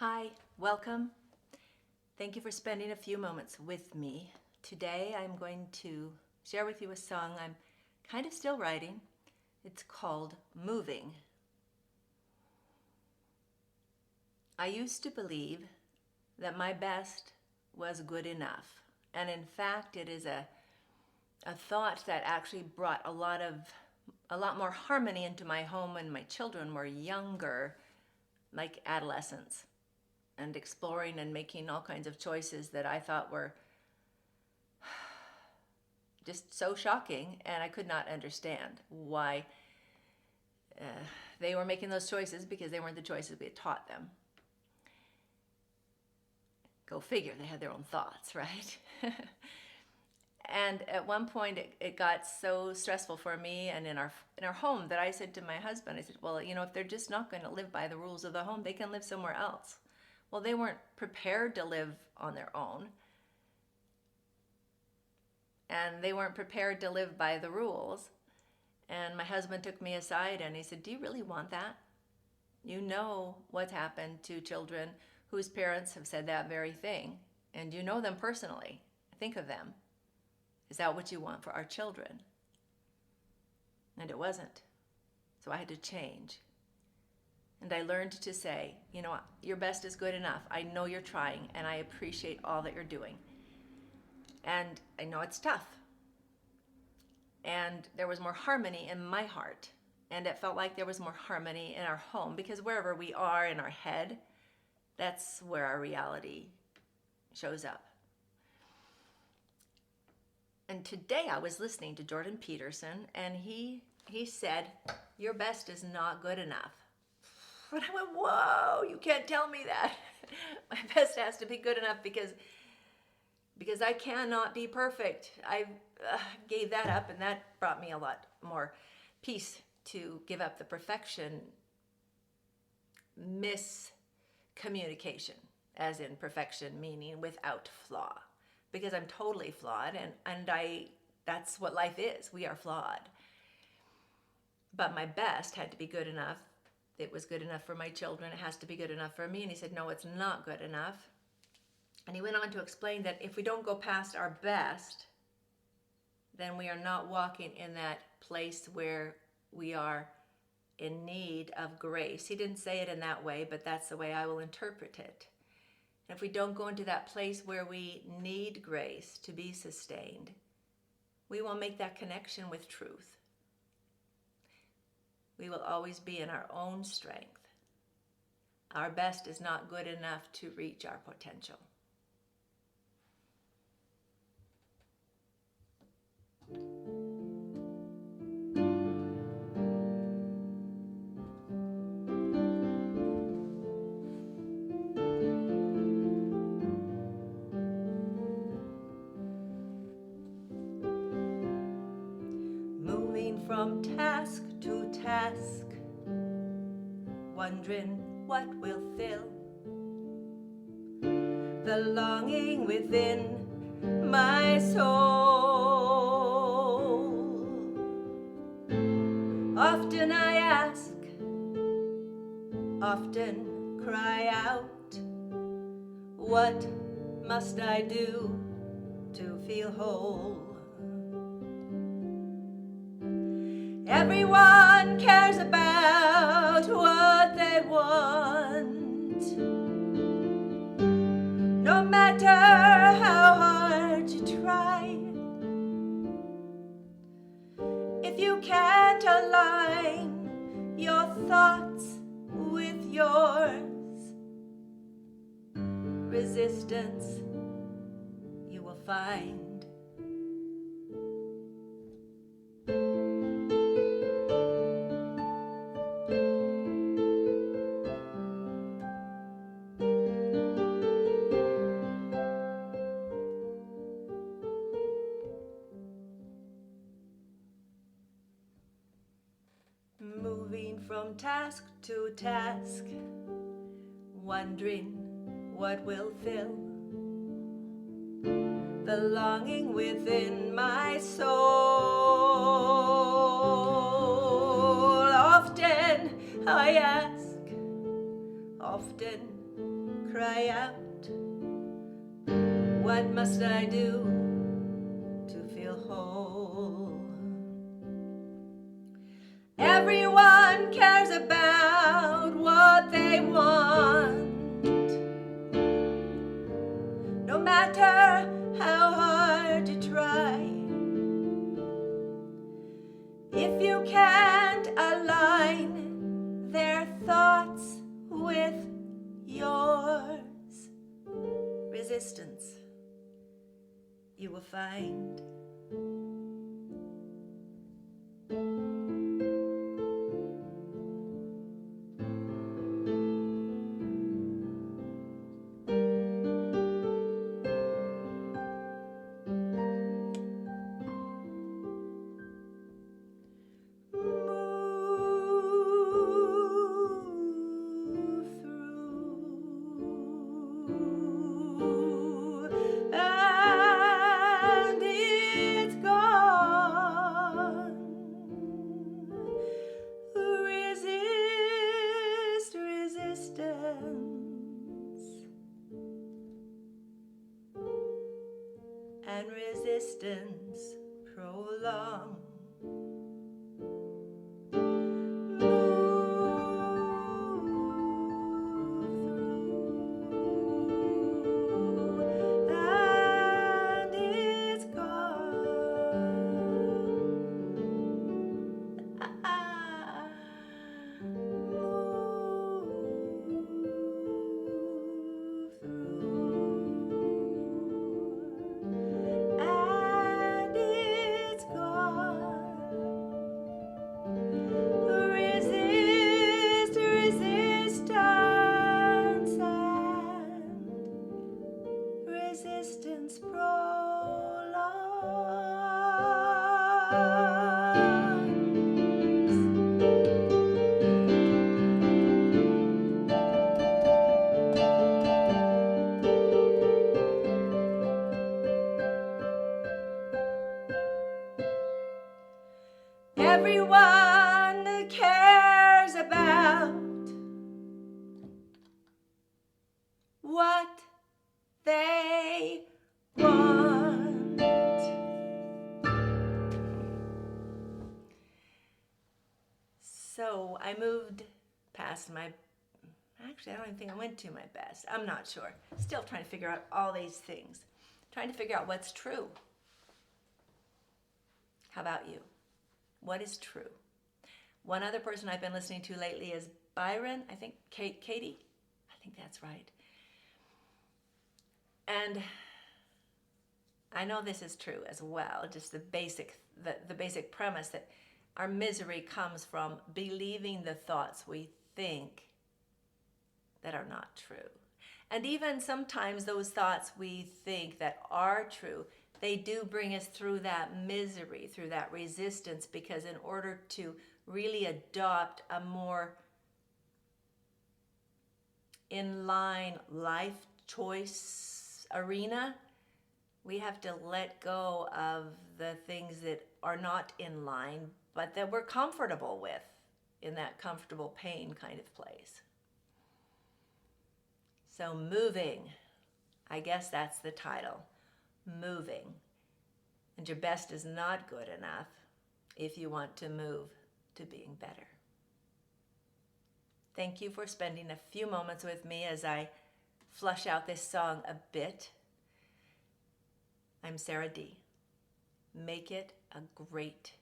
Hi, welcome. Thank you for spending a few moments with me. Today I'm going to share with you a song I'm kind of still writing. It's called Moving. I used to believe that my best was good enough. And in fact, it is a thought that actually brought a lot more harmony into my home when my children were younger, like adolescents, and exploring and making all kinds of choices that I thought were just so shocking, and I could not understand why they were making those choices, because they weren't the choices we had taught them. Go figure, they had their own thoughts, right? And at one point it got so stressful for me and in our home that I said to my husband, I said, well, if they're just not going to live by the rules of the home, they can live somewhere else. Well, they weren't prepared to live on their own. And they weren't prepared to live by the rules. And my husband took me aside and he said, do you really want that? You know what's happened to children whose parents have said that very thing. And you know them personally. Think of them. Is that what you want for our children? And it wasn't. So I had to change. And I learned to say, your best is good enough. I know you're trying, and I appreciate all that you're doing. And I know it's tough. And there was more harmony in my heart. And it felt like there was more harmony in our home, because wherever we are in our head, that's where our reality shows up. And today I was listening to Jordan Peterson, and he said, your best is not good enough. And I went, whoa, you can't tell me that. My best has to be good enough because I cannot be perfect. I gave that up, and that brought me a lot more peace to give up the perfection miscommunication, as in perfection meaning without flaw. Because I'm totally flawed, and that's what life is. We are flawed. But my best had to be good enough. It was good enough for my children. It has to be good enough for me. And he said, no, it's not good enough. And he went on to explain that if we don't go past our best, then we are not walking in that place where we are in need of grace. He didn't say it in that way, but that's the way I will interpret it. And if we don't go into that place where we need grace to be sustained, we won't make that connection with truth. We will always be in our own strength. Our best is not good enough to reach our potential. Moving from task to task, wondering what will fill the longing within my soul. Often I ask, often cry out, what must I do to feel whole? Everyone cares about what they want, no matter how hard you try. If you can't align your thoughts with yours, resistance you will find. Moving from task to task, wondering what will fill the longing within my soul. Often I ask, often cry out, what must I do to feel whole? Everyone cares about what they want, no matter how hard you try. If you can't align their thoughts with yours, resistance you will find. And resistance prolong. And it's gone. Resistance prolongs. Everyone cares about what they want. So I moved past actually I don't even think I went to my best. I'm not sure. Still trying to figure out all these things. Trying to figure out what's true. How about you? What is true? One other person I've been listening to lately is Byron, I think, Katie. I think that's right. And I know this is true as well, just the basic premise that our misery comes from believing the thoughts we think that are not true. And even sometimes those thoughts we think that are true, they do bring us through that misery, through that resistance, because in order to really adopt a more in-line life choice arena, we have to let go of the things that are not in line, but that we're comfortable with, in that comfortable pain kind of place. So moving, I guess that's the title, moving. And your best is not good enough if you want to move to being better. Thank you for spending a few moments with me as I flush out this song a bit. I'm Sarah D. Make it a great